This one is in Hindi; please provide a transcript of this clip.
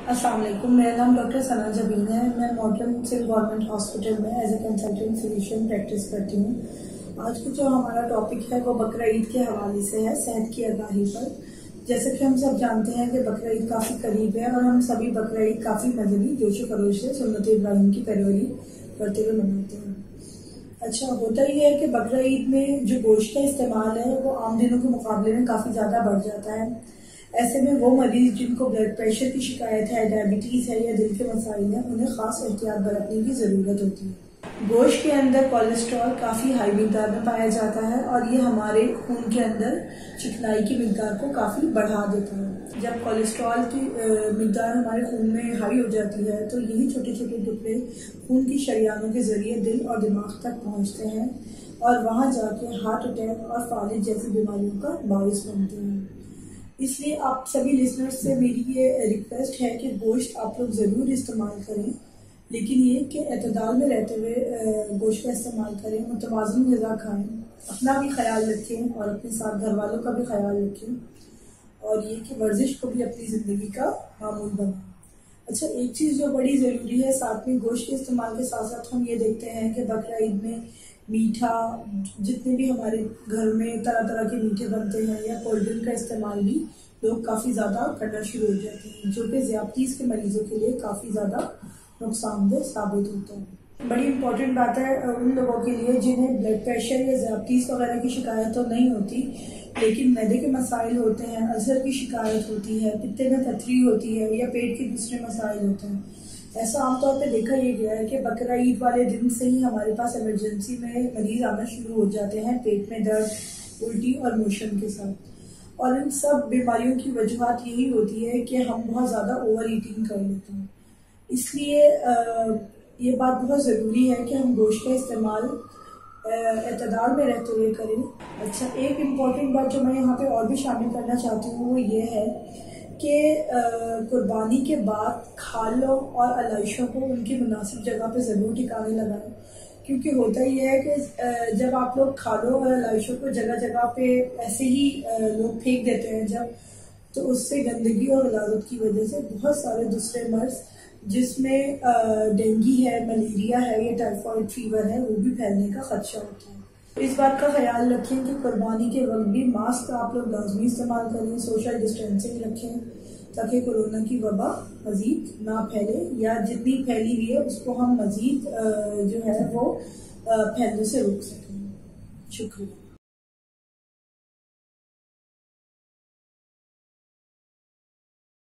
अस्सलाम वालेकुम। मेरा नाम डॉक्टर सना जबीन है। मैं मॉडर्न सिविल गवर्नमेंट हॉस्पिटल में as a consultant physician practice करती हूँ। आज का जो हमारा टॉपिक है वो बकरा ईद के हवाले से है, सेहत की आगाही पर। जैसे कि हम सब जानते हैं कि बकरा ईद काफ़ी करीब है और हम सभी बकरा ईद काफ़ी मजहबी जोशो खरोश से सुन्नत इब्राहिम की पैरवी करते हुए मनाते हैं। अच्छा, होता ही है कि बकरा ईद में जो गोश्त का इस्तेमाल है वो आम दिनों के मुकाबले में काफ़ी ज़्यादा बढ़ जाता है। ऐसे में वो मरीज जिनको ब्लड प्रेशर की शिकायत है, डायबिटीज़ है या दिल के मसाइल हैं, उन्हें खास एहतियात बरतने की ज़रूरत होती है। गोश्त के अंदर कोलेस्ट्रॉल काफ़ी हाई मिकदार में पाया जाता है और ये हमारे खून के अंदर चिकनाई की मिकदार को काफ़ी बढ़ा देता है। जब कोलेस्ट्रॉल की मिकदार हमारे खून में हाई हो जाती है तो यही छोटे छोटे टुकड़े खून की शरियानों के जरिए दिल और दिमाग तक पहुँचते हैं और वहाँ जाके हार्ट अटैक और फालिज जैसी बीमारियों का बाइस बनते हैं। इसलिए आप सभी लिसनर्स से मेरी ये रिक्वेस्ट है कि गोश्त आप लोग ज़रूर इस्तेमाल करें, लेकिन ये कि एतदाल में रहते हुए गोश्त का इस्तेमाल करें, मुतवाज़िन ग़िज़ा खाएं, अपना भी ख्याल रखें और अपने साथ घर वालों का भी ख्याल रखें और ये कि वर्जिश को भी अपनी ज़िंदगी का मामूल बनाएं। अच्छा, एक चीज़ जो बड़ी ज़रूरी है, साथ में गोश्त के इस्तेमाल के साथ साथ हम ये देखते हैं कि बकरा ईद में मीठा, जितने भी हमारे घर में तरह तरह के मीठे बनते हैं या कोल्ड ड्रिंक का इस्तेमाल भी लोग काफ़ी ज़्यादा करना शुरू हो जाते हैं, जो कि ज़्यादतीज़ के मरीजों के लिए काफ़ी ज़्यादा नुकसानदेह साबित होता है। बड़ी इंपॉर्टेंट बात है उन लोगों के लिए जिन्हें ब्लड प्रेशर या ज़्यादतीज़ वगैरह की शिकायत तो नहीं होती, लेकिन मैदे के मसाइल होते हैं, अल्सर की शिकायत होती है, पित्ते में पथरी होती है या पेट के दूसरे मसाइल होते हैं। ऐसा आमतौर पे देखा ये गया है कि बकरा ईद वाले दिन से ही हमारे पास इमरजेंसी में मरीज आना शुरू हो जाते हैं, पेट में दर्द, उल्टी और मोशन के साथ। और इन सब बीमारियों की वजूहत यही होती है कि हम बहुत ज़्यादा ओवर ईटिंग कर लेते हैं। इसलिए ये बात बहुत ज़रूरी है कि हम गोश्त का इस्तेमाल एतदाल में रहते हुए करें। अच्छा, एक इम्पॉर्टेंट बात जो मैं यहाँ पे और भी शामिल करना चाहती हूँ वो ये है कि कुर्बानी के बाद खालों और अलाइशों को उनकी मुनासिब जगह पे ज़रूर ठिकाने लगाएं, क्योंकि होता ही है कि जब आप लोग खालों और अलाइशों को जगह जगह पे ऐसे ही लोग फेंक देते हैं जब, तो उससे गंदगी और गलाजत की वजह से बहुत सारे दूसरे मर्ज जिसमें डेंगू है, मलेरिया है या टाइफॉइड फीवर है वो भी फैलने का खदशा होता है। इस बात का ख्याल रखें कि कुर्बानी के वक्त भी मास्क आप लोग लाजमी इस्तेमाल करें, सोशल डिस्टेंसिंग रखें ताकि कोरोना की वबा मज़ीद ना फैले या जितनी फैली हुई है उसको हम मज़ीद जो है वो फैलने से रोक सकें। शुक्रिया।